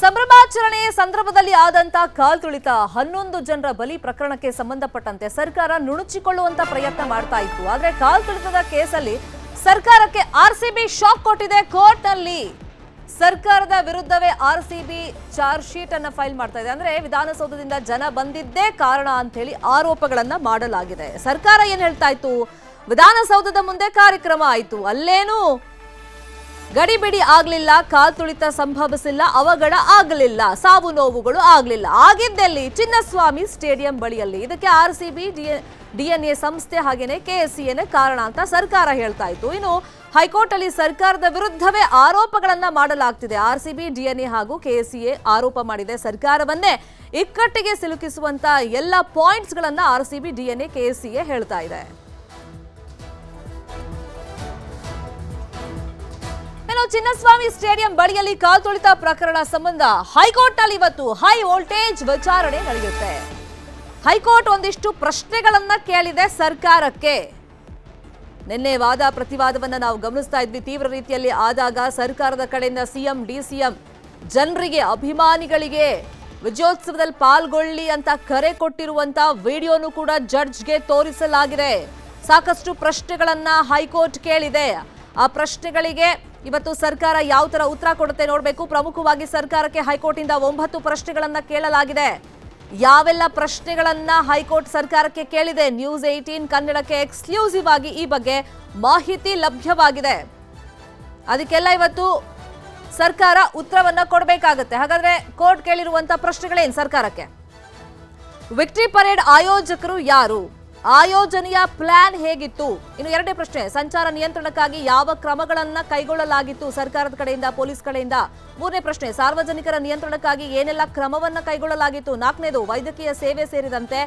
ಸಂಭ್ರಮಾಚರಣೆ ಸಂದರ್ಭದಲ್ಲಿ ಆದಂತ ಕಾಲ್ತುಳಿತ 11 ಜನರ ಬಲಿ ಪ್ರಕರಣಕ್ಕೆ ಸಂಬಂಧಪಟ್ಟಂತೆ ಸರ್ಕಾರ ನುಣುಚಿಕೊಳ್ಳುವಂತ ಪ್ರಯತ್ನ ಮಾಡ್ತಾ ಇತ್ತು. ಆದ್ರೆ ಕಾಲ್ತುಳಿತದ ಕೇಸಲ್ಲಿ ಸರ್ಕಾರಕ್ಕೆ ಆರ್ಸಿಬಿ ಶಾಕ್ ಕೊಟ್ಟಿದೆ. ಕೋರ್ಟ್ನಲ್ಲಿ ಸರ್ಕಾರದ ವಿರುದ್ಧವೇ ಆರ್ಸಿಬಿ ಚಾರ್ಜ್ ಶೀಟ್ ಅನ್ನು ಫೈಲ್ ಮಾಡ್ತಾ ಇದೆ. ಅಂದ್ರೆ ವಿಧಾನಸೌಧದಿಂದ ಜನ ಬಂದಿದ್ದೇ ಕಾರಣ ಅಂತ ಹೇಳಿ ಆರೋಪಗಳನ್ನ ಮಾಡಲಾಗಿದೆ. ಸರ್ಕಾರ ಏನ್ ಹೇಳ್ತಾ ಇತ್ತು, ವಿಧಾನಸೌಧದ ಮುಂದೆ ಕಾರ್ಯಕ್ರಮ ಆಯಿತು, ಅಲ್ಲೇನು ಗಡಿಬಿಡಿ ಆಗ್ಲಿಲ್ಲ, ಕಾಲ್ತುಳಿತ ಸಂಭವಿಸಿಲ್ಲ, ಅವಘಡ ಆಗಲಿಲ್ಲ, ಸಾವು ನೋವುಗಳು ಆಗ್ಲಿಲ್ಲ, ಆಗಿದ್ದಲ್ಲಿ ಚಿನ್ನಸ್ವಾಮಿ ಸ್ಟೇಡಿಯಂ ಬಳಿಯಲ್ಲಿ. ಇದಕ್ಕೆ ಆರ್ಸಿಬಿ ಡಿಎನ್ಎ ಸಂಸ್ಥೆ ಹಾಗೇನೆ ಕೆಎಸ್ಸಿಎನೇ ಕಾರಣ ಅಂತ ಸರ್ಕಾರ ಹೇಳ್ತಾ ಇತ್ತು. ಇನ್ನು ಹೈಕೋರ್ಟ್ ಅಲ್ಲಿ ಸರ್ಕಾರದ ವಿರುದ್ಧವೇ ಆರೋಪಗಳನ್ನ ಮಾಡಲಾಗ್ತಿದೆ. ಆರ್ಸಿಬಿ ಡಿಎನ್ಎ ಹಾಗೂ ಕೆಎಸ್ಸಿಎ ಆರೋಪ ಮಾಡಿದೆ. ಸರ್ಕಾರವನ್ನೇ ಇಕ್ಕಟ್ಟಿಗೆ ಸಿಲುಕಿಸುವಂತ ಎಲ್ಲ ಪಾಯಿಂಟ್ಸ್ ಗಳನ್ನ ಆರ್ಸಿಬಿ ಡಿಎನ್ಎ ಕೆಎಸ್ಸಿಎ ಹೇಳ್ತಾ ಇದೆ. ಚಿನ್ನಸ್ವಾಮಿ ಸ್ಟೇಡಿಯಂ ಬಳಿಯಲ್ಲಿ ಕಾಲ್ತುಳಿತ ಪ್ರಕರಣ ಸಂಬಂಧ ಹೈಕೋರ್ಟ್ ನಲ್ಲಿ ಇವತ್ತು ಹೈ ವೋಲ್ಟೇಜ್ ವಿಚಾರಣೆ ನಡೆಯುತ್ತೆ. ಹೈಕೋರ್ಟ್ ಒಂದಿಷ್ಟು ಪ್ರಶ್ನೆಗಳನ್ನ ಕೇಳಿದೆ ಸರ್ಕಾರಕ್ಕೆ. ನಿನ್ನೆ ವಾದ ಪ್ರತಿವಾದವನ್ನ ನಾವು ಗಮನಿಸ್ತಾ ಇದ್ವಿ. ತೀವ್ರ ರೀತಿಯಲ್ಲಿ ಆದಾಗ ಸರ್ಕಾರದ ಕಡೆಯಿಂದ ಸಿಎಂ ಡಿಸಿಎಂ ಜನರಿಗೆ, ಅಭಿಮಾನಿಗಳಿಗೆ ವಿಜಯೋತ್ಸವದಲ್ಲಿ ಪಾಲ್ಗೊಳ್ಳಿ ಅಂತ ಕರೆ ಕೊಟ್ಟಿರುವಂತ ವಿಡಿಯೋನು ಕೂಡ ಜಡ್ಜ್ಗೆ ತೋರಿಸಲಾಗಿದೆ. ಸಾಕಷ್ಟು ಪ್ರಶ್ನೆಗಳನ್ನ ಹೈಕೋರ್ಟ್ ಕೇಳಿದೆ. ಆ ಪ್ರಶ್ನೆಗಳಿಗೆ ಇವತ್ತು ಸರ್ಕಾರ ಯಾವ ತರ ಉತ್ತರ ಕೊಡುತ್ತೆ ನೋಡಬೇಕು. ಪ್ರಮುಖವಾಗಿ ಸರ್ಕಾರಕ್ಕೆ ಹೈಕೋರ್ಟ್ ಇಂದ 9 ಪ್ರಶ್ನೆಗಳನ್ನ ಕೇಳಲಾಗಿದೆ. ಯಾವೆಲ್ಲ ಪ್ರಶ್ನೆಗಳನ್ನ ಹೈಕೋರ್ಟ್ ಸರ್ಕಾರಕ್ಕೆ ಕೇಳಿದೆ, ನ್ಯೂಸ್ 18 ಕನ್ನಡಕ್ಕೆ ಎಕ್ಸ್ಕ್ಲೂಸಿವ್ ಆಗಿ ಈ ಬಗ್ಗೆ ಮಾಹಿತಿ ಲಭ್ಯವಾಗಿದೆ. ಅದಕ್ಕೆಲ್ಲ ಇವತ್ತು ಸರ್ಕಾರ ಉತ್ತರವನ್ನ ಕೊಡಬೇಕಾಗುತ್ತೆ. ಹಾಗಾದ್ರೆ ಕೋರ್ಟ್ ಕೇಳಿರುವಂತ ಪ್ರಶ್ನೆಗಳೇನು ಸರ್ಕಾರಕ್ಕೆ? ವಿಕ್ಟರಿ ಪರೇಡ್ ಆಯೋಜಕರು ಯಾರು? ಆಯೋಜನೆಯ ಪ್ಲಾನ್ ಹೇಗಿತ್ತು? ಇನ್ನು ಎರಡನೇ ಪ್ರಶ್ನೆ, ಸಂಚಾರ ನಿಯಂತ್ರಣಕ್ಕಾಗಿ ಯಾವ ಕ್ರಮಗಳನ್ನ ಕೈಗೊಳ್ಳಲಾಗಿತ್ತು ಸರ್ಕಾರದ ಕಡೆಯಿಂದ, ಪೊಲೀಸ್ ಕಡೆಯಿಂದ? ಮೂರನೇ ಪ್ರಶ್ನೆ, ಸಾರ್ವಜನಿಕರ ನಿಯಂತ್ರಣಕ್ಕಾಗಿ ಏನೆಲ್ಲ ಕ್ರಮವನ್ನ ಕೈಗೊಳ್ಳಲಾಗಿತ್ತು? ನಾಲ್ಕನೇದು, ವೈದ್ಯಕೀಯ ಸೇವೆ ಸೇರಿದಂತೆ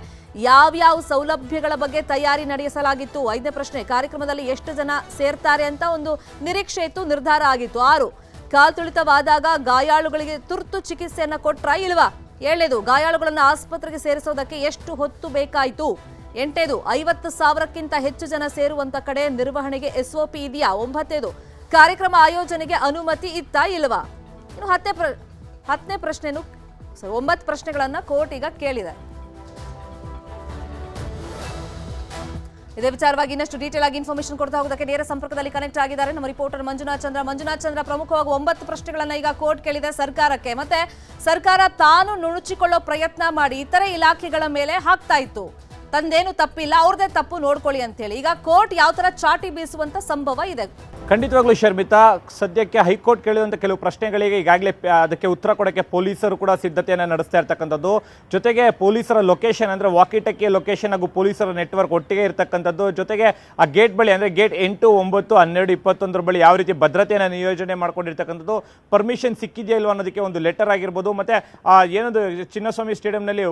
ಯಾವ್ಯಾವ ಸೌಲಭ್ಯಗಳ ಬಗ್ಗೆ ತಯಾರಿ ನಡೆಸಲಾಗಿತ್ತು? ಐದನೇ ಪ್ರಶ್ನೆ, ಕಾರ್ಯಕ್ರಮದಲ್ಲಿ ಎಷ್ಟು ಜನ ಸೇರ್ತಾರೆ ಅಂತ ಒಂದು ನಿರೀಕ್ಷೆ ಇತ್ತು, ನಿರ್ಧಾರ ಆಗಿತ್ತು? 6, ಕಾಲ್ತುಳಿತವಾದಾಗ ಗಾಯಾಳುಗಳಿಗೆ ತುರ್ತು ಚಿಕಿತ್ಸೆಯನ್ನ ಕೊಟ್ರಾ ಇಲ್ವಾ? 7ನೇದು, ಗಾಯಾಳುಗಳನ್ನ ಆಸ್ಪತ್ರೆಗೆ ಸೇರಿಸೋದಕ್ಕೆ ಎಷ್ಟು ಹೊತ್ತು ಬೇಕಾಯಿತು? 8ನೇದು, 50,000ಕ್ಕಿಂತ ಹೆಚ್ಚು ಜನ ಸೇರುವಂತ ಕಡೆ ನಿರ್ವಹಣೆಗೆ ಎಸ್ಒಪಿ ಇದೆಯಾ? 9ನೇದು, ಕಾರ್ಯಕ್ರಮ ಆಯೋಜನೆಗೆ ಅನುಮತಿ ಇತ್ತಾ ಇಲ್ವಾ? ಇನ್ನು 10ನೇ ಪ್ರಶ್ನೆನು 9 ಪ್ರಶ್ನೆಗಳನ್ನ ಕೋರ್ಟ್ ಈಗ ಕೇಳಿದೆ. ಇದೇ ವಿಚಾರವಾಗಿ ಇನ್ನಷ್ಟು ಡೀಟೇಲ್ ಆಗಿ ಇನ್ಫಾರ್ಮೇಶನ್ ಕೊಡ್ತಾ ಹೋಗೋದಕ್ಕೆ ನೇರ ಸಂಪರ್ಕದಲ್ಲಿ ಕನೆಕ್ಟ್ ಆಗಿದ್ದಾರೆ ನಮ್ಮ ರಿಪೋರ್ಟರ್ ಮಂಜುನಾಥ್ ಚಂದ್ರ. ಪ್ರಮುಖವಾಗಿ 9 ಪ್ರಶ್ನೆಗಳನ್ನ ಈಗ ಕೋರ್ಟ್ ಕೇಳಿದೆ ಸರ್ಕಾರಕ್ಕೆ. ಮತ್ತೆ ಸರ್ಕಾರ ತಾನು ನುಣುಚಿಕೊಳ್ಳೋ ಪ್ರಯತ್ನ ಮಾಡಿ ಇತರೆ ಇಲಾಖೆಗಳ ಮೇಲೆ ಹಾಕ್ತಾ ಇತ್ತು. ತಂದೇನು ತಪ್ಪಿಲ್ಲ, ಅವ್ರದೇ ತಪ್ಪು ನೋಡ್ಕೊಳ್ಳಿ ಅಂತ ಹೇಳಿ ಈಗ ಕೋರ್ಟ್ ಯಾವ ತರ ಚಾಟಿ ಬೀಸುವಂತ ಸಂಭವ ಇದೆ? ಖಂಡಿತವಾಗ್ಲೂ ಶರ್ಮಿತಾ, ಸದ್ಯಕ್ಕೆ ಹೈಕೋರ್ಟ್ ಕೇಳಿದಂಥ ಕೆಲವು ಪ್ರಶ್ನೆಗಳಿಗೆ ಈಗಾಗಲೇ ಅದಕ್ಕೆ ಉತ್ತರ ಕೊಡೋಕ್ಕೆ ಪೊಲೀಸರು ಕೂಡ ಸಿದ್ಧತೆಯನ್ನು ನಡೆಸ್ತಾ ಇರ್ತಕ್ಕಂಥದ್ದು. ಜೊತೆಗೆ ಪೊಲೀಸರ ಲೊಕೇಶನ್ ಅಂದರೆ ವಾಕಿಟಕಿ ಲೊಕೇಶನ್ ಹಾಗೂ ಪೊಲೀಸರ ನೆಟ್ವರ್ಕ್ ಒಟ್ಟಿಗೆ ಇರತಕ್ಕಂಥದ್ದು. ಜೊತೆಗೆ ಆ ಗೇಟ್ ಬಳಿ ಅಂದರೆ ಗೇಟ್ 8, 9, 12, 21 ಬಳಿ ಯಾವ ರೀತಿ ಭದ್ರತೆಯನ್ನು ನಿಯೋಜನೆ ಮಾಡ್ಕೊಂಡಿರ್ತಕ್ಕಂಥದ್ದು, ಪರ್ಮಿಷನ್ ಸಿಕ್ಕಿದೆಯಾ ಇಲ್ವೋ ಅನ್ನೋದಕ್ಕೆ ಒಂದು ಲೆಟರ್ ಆಗಿರ್ಬೋದು. ಮತ್ತು ಏನೊಂದು ಚಿನ್ನಸ್ವಾಮಿ ಸ್ಟೇಡಿಯಂನಲ್ಲಿ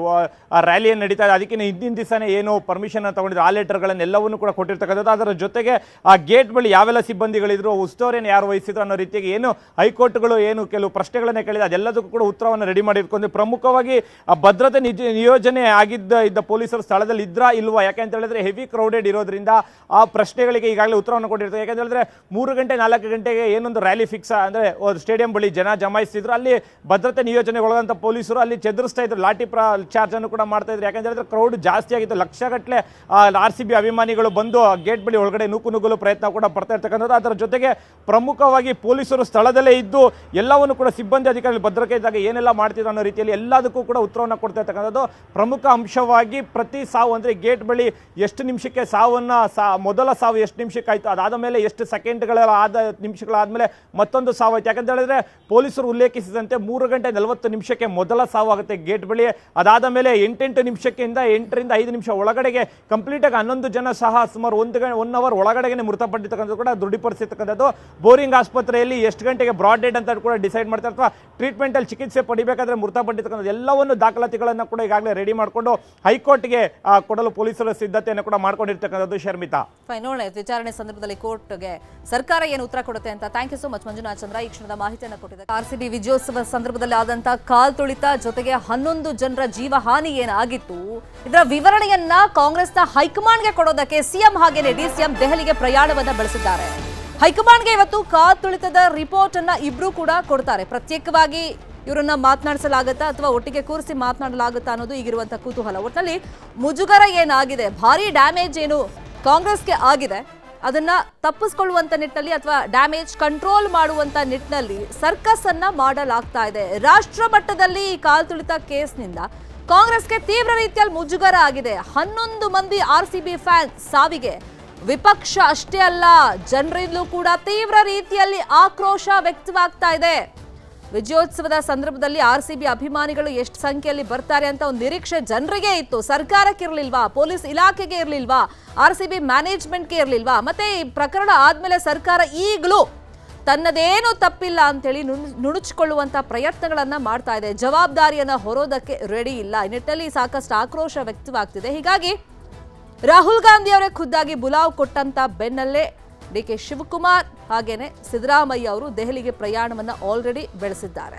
ರ್ಯಾಲಿಯನ್ನು ನಡೀತಾ ಇದೆ, ಅದಕ್ಕೆ ಹಿಂದಿನ ದಿವಸನೇ ಏನು ಪರ್ಮಿಷನ್ ತಗೊಂಡಿದ್ರು ಆ ಲೆಟರ್ಗಳನ್ನೆಲ್ಲವನ್ನೂ ಕೂಡ ಕೊಟ್ಟಿರ್ತಕ್ಕಂಥದ್ದು. ಅದರ ಜೊತೆಗೆ ಆ ಗೇಟ್ ಬಳಿ ಯಾವೆಲ್ಲ ಸಿಬ್ಬಂದಿಗಳಿದ್ರು, ಉಸ್ತುವಾರಿಯನ್ನು ಯಾರು ವಹಿಸಿದ್ರು ಅನ್ನೋ ರೀತಿಯಾಗಿ ಏನು ಹೈಕೋರ್ಟ್ಗಳು ಏನು ಕೆಲವು ಪ್ರಶ್ನೆಗಳನ್ನೇ ಕೇಳಿದೆ, ಅದೆಲ್ಲದಕ್ಕೂ ಕೂಡ ಉತ್ತರವನ್ನು ರೆಡಿ ಮಾಡಿರ್ಕೊಂಡು ಪ್ರಮುಖವಾಗಿ ಆ ಭದ್ರತೆ ನಿಯೋಜನೆ ಆಗಿದ್ದ ಪೊಲೀಸರು ಸ್ಥಳದಲ್ಲಿ ಇದ್ರಾ ಇಲ್ವಾ? ಯಾಕೆಂತ ಹೇಳಿದ್ರೆ ಹೆವಿ ಕ್ರೌಡೆಡ್ ಇರೋದ್ರಿಂದ ಆ ಪ್ರಶ್ನೆಗಳಿಗೆ ಈಗಾಗಲೇ ಉತ್ತರವನ್ನು ಕೊಟ್ಟಿರ್ತಾರೆ. ಯಾಕೆಂತ ಹೇಳಿದ್ರೆ 3 ಗಂಟೆ 4 ಗಂಟೆಗೆ ಏನೊಂದು ರ್ಯಾಲಿ ಫಿಕ್ಸ್ ಅಂದರೆ ಸ್ಟೇಡಿಯಂ ಬಳಿ ಜನ ಜಮಾಯಿಸಿದ್ರು, ಅಲ್ಲಿ ಭದ್ರತೆ ನಿಯೋಜನೆಗೊಳಗಂತ ಪೊಲೀಸರು ಅಲ್ಲಿ ಚೆದರಿಸ್ತಾ ಇದ್ರು, ಲಾಠಿ ಚಾರ್ಜ್ ಅನ್ನು ಕೂಡ ಮಾಡ್ತಾ ಇದ್ರು. ಯಾಕೆಂತ ಹೇಳಿದ್ರೆ ಕ್ರೌಡ್ ಜಾಸ್ತಿ ಆಗಿತ್ತು, ಲಕ್ಷಗಟ್ಟಲೆ ಆರ್ಸಿಬಿ ಅಭಿಮಾನಿಗಳು ಬಂದು ಗೇಟ್ ಬಳಿ ಒಳಗಡೆ ನುಗ್ಗಲು ಪ್ರಯತ್ನ ಕೂಡ ಪಡ್ತಾ ಇರ್ತಕ್ಕಂಥದ್ದು. ಅದರ ಜೊತೆಗೆ ಪ್ರಮುಖವಾಗಿ ಪೊಲೀಸರು ಸ್ಥಳದಲ್ಲೇ ಇದ್ದು ಎಲ್ಲವನ್ನು ಕೂಡ ಸಿಬ್ಬಂದಿ ಅಧಿಕಾರಿಗಳು ಭದ್ರತೆ ಇದ್ದಾಗ ಏನೆಲ್ಲ ಮಾಡ್ತಿದ್ರು ಅನ್ನೋ ರೀತಿಯಲ್ಲಿ ಎಲ್ಲದಕ್ಕೂ ಕೂಡ ಉತ್ತರವನ್ನು ಕೊಡ್ತಾ ಇರ್ತಕ್ಕಂಥದ್ದು. ಪ್ರಮುಖ ಅಂಶವಾಗಿ ಪ್ರತಿ ಸಾವು ಅಂದರೆ ಗೇಟ್ ಬಳಿ ಎಷ್ಟು ನಿಮಿಷಕ್ಕೆ ಮೊದಲ ಸಾವು ಎಷ್ಟು ನಿಮಿಷಕ್ಕೆ ಆಯಿತು, ಅದಾದ ಮೇಲೆ ಎಷ್ಟು ನಿಮಿಷಗಳಾದಮೇಲೆ ಮತ್ತೊಂದು ಸಾವು ಆಯಿತು. ಯಾಕಂತ ಹೇಳಿದ್ರೆ ಪೊಲೀಸರು ಉಲ್ಲೇಖಿಸಿದಂತೆ 3 ಗಂಟೆ 40 ನಿಮಿಷಕ್ಕೆ ಮೊದಲ ಸಾವು ಆಗುತ್ತೆ ಗೇಟ್ ಬಳಿ. ಅದಾದ ಮೇಲೆ 8 ನಿಮಿಷಕ್ಕಿಂತ 8 ರಿಂದ 5 ನಿಮಿಷ ಒಳಗಡೆಗೆ ಕಂಪ್ಲೀಟಾಗಿ 11 ಜನ ಸಹ ಸುಮಾರು 1 ಅವರ್ ಒಳಗಡೆಗೆ ಮೃತಪಟ್ಟಿರ್ತಕ್ಕಂಥದ್ದು ಕೂಡ ದೃಢಪಡಿಸಿರ್ತಕ್ಕಂಥದ್ದು. ಬೋರಿಂಗ್ ಆಸ್ಪತ್ರೆಯಲ್ಲಿ ಎಷ್ಟು ಗಂಟೆಗೆ ಬ್ರಾಡ್ ಡೆಡ್ ಅಂತ ಕೂಡ ಡಿಸೈಡ್ ಮಾಡ್ತಾರೆ, ಅಥವಾ ಟ್ರೀಟ್ಮೆಂಟ್ ಅಲ್ಲಿ ಚಿಕಿತ್ಸೆ ಪಡಿಬೇಕಾದ್ರೆ ಮೃತಪಟ್ಟಿರ್ತಕ್ಕಂಥ ಎಲ್ಲವನ್ನು ದಾಖಲಾತಿಗಳನ್ನು ಕೂಡ ಈಗಾಗಲೇ ರೆಡಿ ಮಾಡಿಕೊಂಡು ಹೈಕೋರ್ಟ್ಗೆ ಕೊಡಲು ಪೊಲೀಸರ ಸಿದ್ಧತೆಯನ್ನು ಕೂಡ ಮಾಡ್ಕೊಂಡಿರ್ತಕ್ಕಂಥದ್ದು. ಶರ್ಮಿತಾ, ನೋಡೋಣ ವಿಚಾರಣೆ ಸಂದರ್ಭದಲ್ಲಿ ಕೋರ್ಟ್ಗೆ ಸರ್ಕಾರ ಏನು ಉತ್ತರ ಕೊಡುತ್ತೆ ಅಂತ. Thank you so much Manjunath Chandra, ಈ ಕ್ಷಣದ ಮಾಹಿತಿಯನ್ನು ಕೊಟ್ಟಿದ್ದಾರೆ. ಆರ್ಸಿಬಿ ವಿಜಯೋತ್ಸವ ಸಂದರ್ಭದಲ್ಲಿ ಆದಂತಹ ಕಾಲ್ತುಳಿತ ಜೊತೆಗೆ 11 ಜನರ ಜೀವ ಹಾನಿ ಏನಾಗಿತ್ತು, ಇದರ ವಿವರಣೆಯನ್ನ ಕಾಂಗ್ರೆಸ್ನ ಹೈಕಮಾಂಡ್ಗೆ ಕೊಡೋದಕ್ಕೆ ಸಿಎಂ ಹಾಗೇನೆ ಡಿಸಿಎಂ ದೆಹಲಿಗೆ ಪ್ರಯಾಣವನ್ನ ಬೆಳೆಸಿದ್ದಾರೆ. ಹೈಕಮಾಂಡ್ಗೆ ಇವತ್ತು ಕಾಲ್ತುಳಿತದ ರಿಪೋರ್ಟ್ ಅನ್ನ ಇಬ್ರು ಕೂಡ ಕೊಡ್ತಾರೆ. ಪ್ರತ್ಯೇಕವಾಗಿ ಇವರನ್ನ ಮಾತನಾಡಿಸಲಾಗುತ್ತಾ ಅಥವಾ ಒಟ್ಟಿಗೆ ಕೂರಿಸಿ ಮಾತನಾಡಲಾಗುತ್ತಾ ಅನ್ನೋದು ಈಗಿರುವಂತ ಕುತೂಹಲ. ಒಟ್ಟಿನಲ್ಲಿ ಮುಜುಗರ ಏನಾಗಿದೆ, ಭಾರಿ ಡ್ಯಾಮೇಜ್ ಏನು ಕಾಂಗ್ರೆಸ್ಗೆ ಆಗಿದೆ, ಅದನ್ನ ತಪ್ಪಿಸ್ಕೊಳ್ಳುವಂತ ನಿಟ್ಟಿನಲ್ಲಿ ಅಥವಾ ಡ್ಯಾಮೇಜ್ ಕಂಟ್ರೋಲ್ ಮಾಡುವಂತ ನಿಟ್ಟಿನಲ್ಲಿ ಸರ್ಕಸ್ ಅನ್ನ ಮಾಡಲಾಗ್ತಾ ಇದೆ. ರಾಷ್ಟ್ರ ಮಟ್ಟದಲ್ಲಿ ಈ ಕಾಲ್ತುಳಿತ ಕೇಸ್ನಿಂದ ಕಾಂಗ್ರೆಸ್ಗೆ ತೀವ್ರ ರೀತಿಯಲ್ಲಿ ಮುಜುಗರ ಆಗಿದೆ. 11 ಮಂದಿ RCB ಫ್ಯಾನ್ ಸಾವಿಗೆ ವಿಪಕ್ಷ ಅಷ್ಟೇ ಅಲ್ಲ, ಜನರಿಂದಲೂ ಕೂಡ ತೀವ್ರ ರೀತಿಯಲ್ಲಿ ಆಕ್ರೋಶ ವ್ಯಕ್ತವಾಗ್ತಾ ಇದೆ. ವಿಜಯೋತ್ಸವದ ಸಂದರ್ಭದಲ್ಲಿ RCB ಅಭಿಮಾನಿಗಳು ಎಷ್ಟು ಸಂಖ್ಯೆಯಲ್ಲಿ ಬರ್ತಾರೆ ಅಂತ ಒಂದು ನಿರೀಕ್ಷೆ ಜನರಿಗೆ ಇತ್ತು. ಸರ್ಕಾರಕ್ಕೆ ಇರಲಿಲ್ವಾ, ಪೊಲೀಸ್ ಇಲಾಖೆಗೆ ಇರಲಿಲ್ವಾ, RCB ಮ್ಯಾನೇಜ್ಮೆಂಟ್ಗೆ ಇರಲಿಲ್ವಾ? ಮತ್ತೆ ಈ ಪ್ರಕರಣ ಆದ್ಮೇಲೆ ಸರ್ಕಾರ ಈಗಲೂ ತನ್ನದೇನೂ ತಪ್ಪಿಲ್ಲ ಅಂತೇಳಿ ನುಣುಚಿಕೊಳ್ಳುವಂತ ಪ್ರಯತ್ನಗಳನ್ನ ಮಾಡ್ತಾ ಇದೆ. ಜವಾಬ್ದಾರಿಯನ್ನ ಹೊರೋದಕ್ಕೆ ರೆಡಿ ಇಲ್ಲ. ಈ ನಿಟ್ಟಿನಲ್ಲಿ ಸಾಕಷ್ಟು ಆಕ್ರೋಶ ವ್ಯಕ್ತವಾಗ್ತಿದೆ. ಹೀಗಾಗಿ ರಾಹುಲ್ ಗಾಂಧಿ ಅವರೇ ಖುದ್ದಾಗಿ ಬುಲಾವ್ ಕೊಟ್ಟಂತ ಬೆನ್ನಲ್ಲೇ DK ಶಿವಕುಮಾರ್ ಹಾಗೇನೆ ಸಿದ್ದರಾಮಯ್ಯ ಅವರು ದೆಹಲಿಗೆ ಪ್ರಯಾಣವನ್ನ ಆಲ್ರೆಡಿ ಬೆಳೆಸಿದ್ದಾರೆ.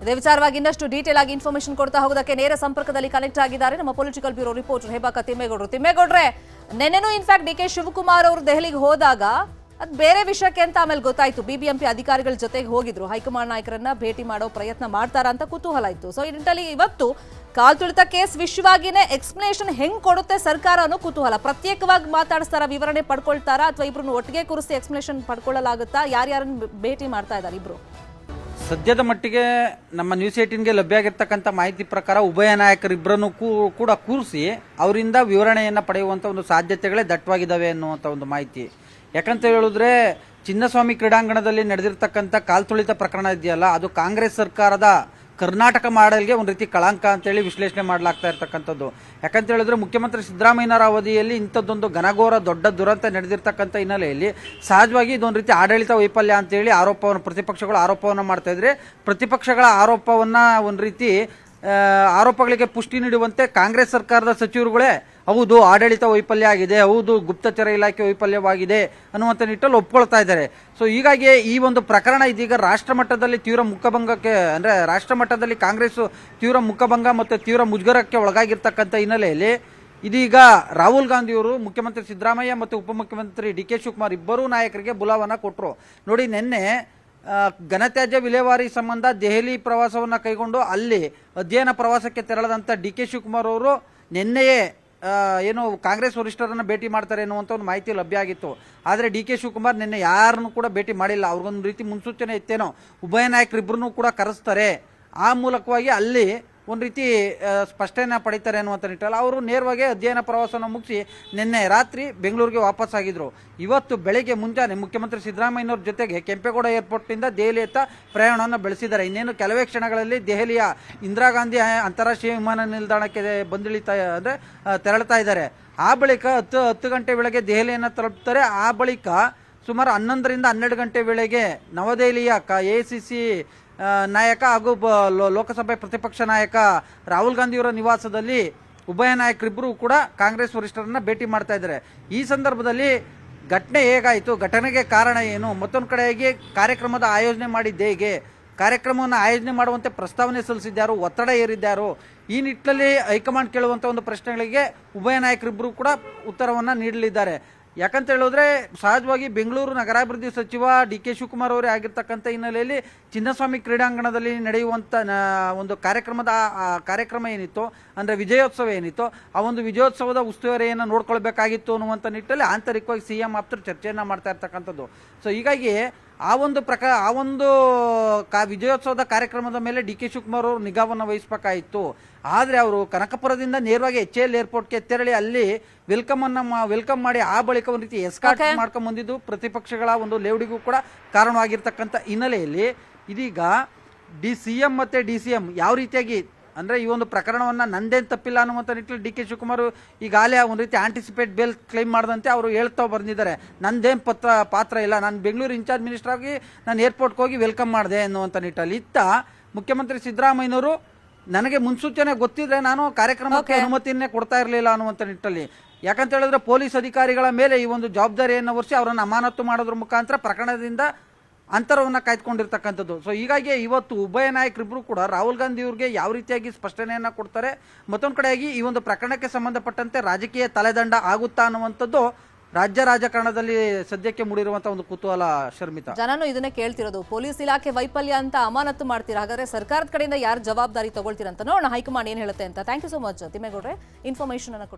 ಇದೇ ವಿಚಾರವಾಗಿ ಇನ್ನಷ್ಟು ಡೀಟೇಲ್ ಆಗಿ ಇನ್ಫಾರ್ಮೇಶನ್ ಕೊಡ್ತಾ ಹೋಗೋದಕ್ಕೆ ನೇರ ಸಂಪರ್ಕದಲ್ಲಿ ಕನೆಕ್ಟ್ ಆಗಿದ್ದಾರೆ ನಮ್ಮ ಪೊಲಿಟಿಕಲ್ ಬ್ಯೂರೋ ರಿಪೋರ್ಟರ್ ಹೇಬಾಕ ತಿಮ್ಮೇಗೌಡ್ರೆ. ನೆನ್ನೆನೂ ಇನ್ಫ್ಯಾಕ್ಟ್ DK ಶಿವಕುಮಾರ್ ಅವರು ದೆಹಲಿಗೆ ಹೋದಾಗ ಅದು ಬೇರೆ ವಿಷಯಕ್ಕೆ ಅಂತ ಆಮೇಲೆ ಗೊತ್ತಾಯ್ತು. BBMP ಅಧಿಕಾರಿಗಳ ಜೊತೆಗೆ ಹೋಗಿದ್ರು, ಹೈಕಮಾಂಡ್ ನಾಯಕರನ್ನ ಭೇಟಿ ಮಾಡೋ ಪ್ರಯತ್ನ ಮಾಡ್ತಾರ ಅಂತ ಕುತೂಹಲ ಇತ್ತು. ಸೊ ಈ ನಿಟ್ಟಿನಲ್ಲಿ ಇವತ್ತು ಕಾಲ್ತುಳಿತ ಕೇಸ್ ವಿಷಯವಾಗಿನೇ ಎಕ್ಸ್ಪ್ಲನೇಷನ್ ಹೆಂಗ್ ಕೊಡುತ್ತೆ ಸರ್ಕಾರ ಅನ್ನೋ ಕುತೂಹಲ. ಪ್ರತ್ಯೇಕವಾಗಿ ಮಾತಾಡಿಸ್ತಾರ, ವಿವರಣೆ ಪಡ್ಕೊಳ್ತಾರಾ, ಅಥವಾ ಇಬ್ರು ಒಟ್ಟಿಗೆ ಕೂರಿಸಿ ಎಕ್ಸ್ಪ್ಲನೇಷನ್ ಪಡ್ಕೊಳ್ಳಲಾಗುತ್ತಾ? ಯಾರ್ಯಾರನ್ನ ಭೇಟಿ ಮಾಡ್ತಾ ಇದ್ದಾರೆ ಇಬ್ರು? ಸದ್ಯದ ಮಟ್ಟಿಗೆ ನಮ್ಮ ನ್ಯೂಸ್ 18ಗೆ ಲಭ್ಯ ಆಗಿರ್ತಕ್ಕಂಥ ಮಾಹಿತಿ ಪ್ರಕಾರ ಉಭಯ ನಾಯಕರಿಬ್ಬರನ್ನು ಕೂಡ ಕೂರಿಸಿ ಅವರಿಂದ ವಿವರಣೆಯನ್ನು ಪಡೆಯುವಂಥ ಒಂದು ಸಾಧ್ಯತೆಗಳೇ ದಟ್ಟವಾಗಿದ್ದಾವೆ ಅನ್ನುವಂಥ ಒಂದು ಮಾಹಿತಿ. ಯಾಕಂತ ಹೇಳಿದ್ರೆ ಚಿನ್ನಸ್ವಾಮಿ ಕ್ರೀಡಾಂಗಣದಲ್ಲಿ ನಡೆದಿರ್ತಕ್ಕಂಥ ಕಾಲ್ತುಳಿತ ಪ್ರಕರಣ ಇದೆಯಲ್ಲ, ಅದು ಕಾಂಗ್ರೆಸ್ ಸರ್ಕಾರದ ಕರ್ನಾಟಕ ಮಾಡೆಲ್ಗೆ ಒಂದು ರೀತಿ ಕಳಂಕ ಅಂತೇಳಿ ವಿಶ್ಲೇಷಣೆ ಮಾಡಲಾಗ್ತಾ ಇರ್ತಕ್ಕಂಥದ್ದು. ಯಾಕಂತ ಹೇಳಿದ್ರೆ ಮುಖ್ಯಮಂತ್ರಿ ಸಿದ್ದರಾಮಯ್ಯನವರ ಅವಧಿಯಲ್ಲಿ ಇಂಥದ್ದೊಂದು ಘನಘೋರ ದೊಡ್ಡ ದುರಂತ ನಡೆದಿರ್ತಕ್ಕಂಥ ಹಿನ್ನೆಲೆಯಲ್ಲಿ ಸಹಜವಾಗಿ ಇದೊಂದು ರೀತಿ ಆಡಳಿತ ವೈಫಲ್ಯ ಅಂತೇಳಿ ಪ್ರತಿಪಕ್ಷಗಳು ಆರೋಪವನ್ನು ಮಾಡ್ತಾ ಇದ್ರೆ, ಪ್ರತಿಪಕ್ಷಗಳ ಆರೋಪವನ್ನು ಒಂದು ರೀತಿ ಆರೋಪಗಳಿಗೆ ಪುಷ್ಟಿ ನೀಡುವಂತೆ ಕಾಂಗ್ರೆಸ್ ಸರ್ಕಾರದ ಸಚಿವರುಗಳೇ ಹೌದು ಆಡಳಿತ ವೈಫಲ್ಯ ಆಗಿದೆ, ಹೌದು ಗುಪ್ತಚರ ಇಲಾಖೆ ವೈಫಲ್ಯವಾಗಿದೆ ಅನ್ನುವಂಥ ನಿಟ್ಟಲ್ಲಿ ಒಪ್ಕೊಳ್ತಾ ಇದ್ದಾರೆ. ಸೊ ಹೀಗಾಗಿ ಈ ಒಂದು ಪ್ರಕರಣ ಇದೀಗ ರಾಷ್ಟ್ರ ಮಟ್ಟದಲ್ಲಿ ತೀವ್ರ ಮುಖಭಂಗಕ್ಕೆ, ಅಂದರೆ ರಾಷ್ಟ್ರ ಮಟ್ಟದಲ್ಲಿ ಕಾಂಗ್ರೆಸ್ ತೀವ್ರ ಮುಖಭಂಗ ಮತ್ತು ತೀವ್ರ ಮುಜುಗರಕ್ಕೆ ಒಳಗಾಗಿರ್ತಕ್ಕಂಥ ಹಿನ್ನೆಲೆಯಲ್ಲಿ ಇದೀಗ ರಾಹುಲ್ ಗಾಂಧಿಯವರು ಮುಖ್ಯಮಂತ್ರಿ ಸಿದ್ದರಾಮಯ್ಯ ಮತ್ತು ಉಪಮುಖ್ಯಮಂತ್ರಿ DK ಶಿವಕುಮಾರ್ ಇಬ್ಬರೂ ನಾಯಕರಿಗೆ ಬುಲಾವನ್ನ ಕೊಟ್ಟರು. ನೋಡಿ, ನಿನ್ನೆ ಘನತ್ಯಾಜ್ಯ ವಿಲೇವಾರಿ ಸಂಬಂಧ ದೆಹಲಿ ಪ್ರವಾಸವನ್ನು ಕೈಗೊಂಡು ಅಲ್ಲಿ ಅಧ್ಯಯನ ಪ್ರವಾಸಕ್ಕೆ ತೆರಳದಂಥ DK ಶಿವಕುಮಾರ್ ಅವರು ನಿನ್ನೆಯೇ ಏನು ಕಾಂಗ್ರೆಸ್ ವರಿಷ್ಠರನ್ನು ಭೇಟಿ ಮಾಡ್ತಾರೆ ಅನ್ನುವಂಥ ಒಂದು ಮಾಹಿತಿ ಲಭ್ಯ ಆಗಿತ್ತು. ಆದರೆ DK ಶಿವಕುಮಾರ್ ನಿನ್ನೆ ಯಾರನ್ನು ಕೂಡ ಭೇಟಿ ಮಾಡಿಲ್ಲ. ಅವ್ರಿಗೊಂದು ರೀತಿ ಮುನ್ಸೂಚನೆ ಇತ್ತೇನೋ ಉಭಯ ನಾಯಕರಿಬ್ಬರನ್ನು ಕೂಡ ಕರೆಸ್ತಾರೆ, ಆ ಮೂಲಕವಾಗಿ ಅಲ್ಲಿ ಒಂದು ರೀತಿ ಸ್ಪಷ್ಟನೆ ಪಡಿತಾರೆ ಅನ್ನುವಂಥ ನಿಟ್ಟಲ್ಲಿ ಅವರು ನೇರವಾಗಿ ಅಧ್ಯಯನ ಪ್ರವಾಸವನ್ನು ಮುಗಿಸಿ ನಿನ್ನೆ ರಾತ್ರಿ ಬೆಂಗಳೂರಿಗೆ ವಾಪಸ್ ಆಗಿದ್ರು. ಇವತ್ತು ಬೆಳಗ್ಗೆ ಮುಂಜಾನೆ ಮುಖ್ಯಮಂತ್ರಿ ಸಿದ್ದರಾಮಯ್ಯನವ್ರ ಜೊತೆಗೆ ಕೆಂಪೇಗೌಡ ಏರ್ಪೋರ್ಟ್ನಿಂದ ದೆಹಲಿಯತ್ತ ಪ್ರಯಾಣವನ್ನು ಬೆಳೆಸಿದ್ದಾರೆ. ಇನ್ನೇನು ಕೆಲವೇ ಕ್ಷಣಗಳಲ್ಲಿ ದೆಹಲಿಯ ಇಂದಿರಾ ಗಾಂಧಿ ಅಂತಾರಾಷ್ಟ್ರೀಯ ವಿಮಾನ ನಿಲ್ದಾಣಕ್ಕೆ ತೆರಳುತ್ತಾ ಇದ್ದಾರೆ. ಆ ಬಳಿಕ 10 ಗಂಟೆ ವೇಳೆಗೆ ದೆಹಲಿಯನ್ನು ತಲುಪ್ತಾರೆ. ಆ ಬಳಿಕ ಸುಮಾರು 11ರಿಂದ 12 ಗಂಟೆ ವೇಳೆಗೆ ನವದೆಹಲಿಯ AICC ನಾಯಕ ಹಾಗೂ ಲೋಕಸಭೆ ಪ್ರತಿಪಕ್ಷ ನಾಯಕ ರಾಹುಲ್ ಗಾಂಧಿಯವರ ನಿವಾಸದಲ್ಲಿ ಉಭಯ ನಾಯಕರಿಬ್ಬರು ಕೂಡ ಕಾಂಗ್ರೆಸ್ ವರಿಷ್ಠರನ್ನ ಭೇಟಿ ಮಾಡ್ತಾ ಇದ್ದಾರೆ. ಈ ಸಂದರ್ಭದಲ್ಲಿ ಘಟನೆ ಹೇಗಾಯಿತು, ಘಟನೆಗೆ ಕಾರಣ ಏನು, ಮತ್ತೊಂದು ಕಡೆಗೆ ಕಾರ್ಯಕ್ರಮದ ಆಯೋಜನೆ ಮಾಡಿದ್ದೆ ಹೇಗೆ, ಕಾರ್ಯಕ್ರಮವನ್ನು ಆಯೋಜನೆ ಮಾಡುವಂತೆ ಪ್ರಸ್ತಾವನೆ ಸಲ್ಲಿಸಿದ್ದಾರು, ಒತ್ತಡ ಹೇರಿದ್ದಾರು, ಈ ನಿಟ್ಟಿನಲ್ಲಿ ಹೈಕಮಾಂಡ್ ಕೇಳುವಂಥ ಒಂದು ಪ್ರಶ್ನೆಗಳಿಗೆ ಉಭಯ ನಾಯಕರಿಬ್ಬರು ಕೂಡ ಉತ್ತರವನ್ನು ನೀಡಲಿದ್ದಾರೆ. ಯಾಕಂತ ಹೇಳಿದ್ರೆ ಸಹಜವಾಗಿ ಬೆಂಗಳೂರು ನಗರಾಭಿವೃದ್ಧಿ ಸಚಿವ DK ಶಿವಕುಮಾರ್ ಅವರೇ ಆಗಿರ್ತಕ್ಕಂಥ ಹಿನ್ನೆಲೆಯಲ್ಲಿ ಚಿನ್ನಸ್ವಾಮಿ ಕ್ರೀಡಾಂಗಣದಲ್ಲಿ ನಡೆಯುವಂಥ ಒಂದು ಕಾರ್ಯಕ್ರಮ ಏನಿತ್ತು, ಅಂದರೆ ವಿಜಯೋತ್ಸವ ಏನಿತ್ತು, ಆ ಒಂದು ವಿಜಯೋತ್ಸವದ ಉಸ್ತುವಾರಿಯನ್ನು ನೋಡ್ಕೊಳ್ಬೇಕಾಗಿತ್ತು ಅನ್ನುವಂಥ ನಿಟ್ಟಲ್ಲಿ ಆಂತರಿಕವಾಗಿ CM ಆಪ್ತರು ಚರ್ಚೆಯನ್ನು ಮಾಡ್ತಾ ಇರ್ತಕ್ಕಂಥದ್ದು. ಸೊ ಹೀಗಾಗಿ ಆ ಒಂದು ವಿಜಯೋತ್ಸವದ ಕಾರ್ಯಕ್ರಮದ ಮೇಲೆ DK ಶಿವಕುಮಾರ್ ಅವರು ನಿಗಾವನ್ನು ವಹಿಸಬೇಕಾಯಿತು. ಆದರೆ ಅವರು ಕನಕಪುರದಿಂದ ನೇರವಾಗಿ HAL ಏರ್ಪೋರ್ಟ್ಗೆ ತೆರಳಿ ಅಲ್ಲಿ ವೆಲ್ಕಮ್ ಮಾಡಿ ಆ ಬಳಿಕ ಒಂದು ರೀತಿ ಎಸ್ಕಾರ್ಟ್ ಮಾಡ್ಕೊಂಡು ಬಂದಿದ್ದು ಪ್ರತಿಪಕ್ಷಗಳ ಒಂದು ಲೇವಡಿಗೂ ಕೂಡ ಕಾರಣವಾಗಿರ್ತಕ್ಕಂಥ ಹಿನ್ನೆಲೆಯಲ್ಲಿ ಇದೀಗ CM ಮತ್ತು DCM ಯಾವ ರೀತಿಯಾಗಿ ಅಂದರೆ ಈ ಒಂದು ಪ್ರಕರಣವನ್ನು ನಂದೇನು ತಪ್ಪಿಲ್ಲ ಅನ್ನುವಂಥ ನಿಟ್ಟಿನಲ್ಲಿ DK ಶಿವಕುಮಾರ್ ಈಗಾಗಲೇ ಒಂದು ರೀತಿ ಆಂಟಿಸಿಪೇಟ್ ಬೇಲ್ ಕ್ಲೈಮ್ ಮಾಡಿದಂತೆ ಅವರು ಹೇಳ್ತಾ ಬಂದಿದ್ದಾರೆ, ನಂದೇನು ಪಾತ್ರ ಇಲ್ಲ, ನಾನು ಬೆಂಗಳೂರು ಇನ್ಚಾರ್ಜ್ ಮಿನಿಸ್ಟರ್ ಆಗಿ ನಾನು ಏರ್ಪೋರ್ಟ್ಗೆ ಹೋಗಿ ವೆಲ್ಕಮ್ ಮಾಡಿದೆ ಅನ್ನುವಂಥ ನಿಟ್ಟಲ್ಲಿ. ಇತ್ತ ಮುಖ್ಯಮಂತ್ರಿ ಸಿದ್ದರಾಮಯ್ಯನವರು ನನಗೆ ಮುನ್ಸೂಚನೆ ಗೊತ್ತಿದ್ರೆ ನಾನು ಕಾರ್ಯಕ್ರಮಕ್ಕೆ ಅನುಮತಿಯನ್ನೇ ಕೊಡ್ತಾ ಇರಲಿಲ್ಲ ಅನ್ನುವಂಥ ನಿಟ್ಟಲ್ಲಿ. ಯಾಕಂತ ಹೇಳಿದ್ರೆ ಪೊಲೀಸ್ ಅಧಿಕಾರಿಗಳ ಮೇಲೆ ಈ ಒಂದು ಜವಾಬ್ದಾರಿಯನ್ನು ಹೊರಿಸಿ ಅವರನ್ನು ಅಮಾನತು ಮಾಡೋದ್ರ ಮುಖಾಂತರ ಪ್ರಕರಣದಿಂದ ಅಂತರವನ್ನು ಕಾಯ್ದುಕೊಂಡಿರ್ತಕ್ಕಂಥದ್ದು. ಸೊ ಹೀಗಾಗಿ ಇವತ್ತು ಉಭಯ ನಾಯಕರಿಬ್ಬರು ಕೂಡ ರಾಹುಲ್ ಗಾಂಧಿ ಅವ್ರಿಗೆ ಯಾವ ರೀತಿಯಾಗಿ ಸ್ಪಷ್ಟನೆಯನ್ನು ಕೊಡ್ತಾರೆ, ಮತ್ತೊಂದು ಕಡೆಯಾಗಿ ಈ ಒಂದು ಪ್ರಕರಣಕ್ಕೆ ಸಂಬಂಧಪಟ್ಟಂತೆ ರಾಜಕೀಯ ತಲೆದಂಡ ಆಗುತ್ತಾ ಅನ್ನುವಂಥದ್ದು ರಾಜ್ಯ ರಾಜಕಾರಣದಲ್ಲಿ ಸದ್ಯಕ್ಕೆ ಮೂಡಿರುವಂತ ಒಂದು ಕುತೂಹಲ ಶರ್ಮಿತಾ. ಜನನು ಇದನ್ನೇ ಕೇಳ್ತಿರೋದು, ಪೊಲೀಸ್ ಇಲಾಖೆ ವೈಫಲ್ಯ ಅಂತ ಅಮಾನತು ಮಾಡ್ತೀರಾ, ಹಾಗಾದ್ರೆ ಸರ್ಕಾರದ ಕಡೆಯಿಂದ ಯಾರು ಜವಾಬ್ದಾರಿ ತಗೊಳ್ತೀರಾ ಅಂತ ನೋಡೋಣ ಹೈಕಮಾಂಡ್ ಏನ್ ಹೇಳುತ್ತೆ ಅಂತ. ಥ್ಯಾಂಕ್ ಯು ಸೋ ಮಚ್ ತಿಮ್ಮೇಗೌಡ್ರೆ, ಇನ್ಫಾರ್ಮೇಶನ್ ಅನ್ನ ಕೊಡಿ.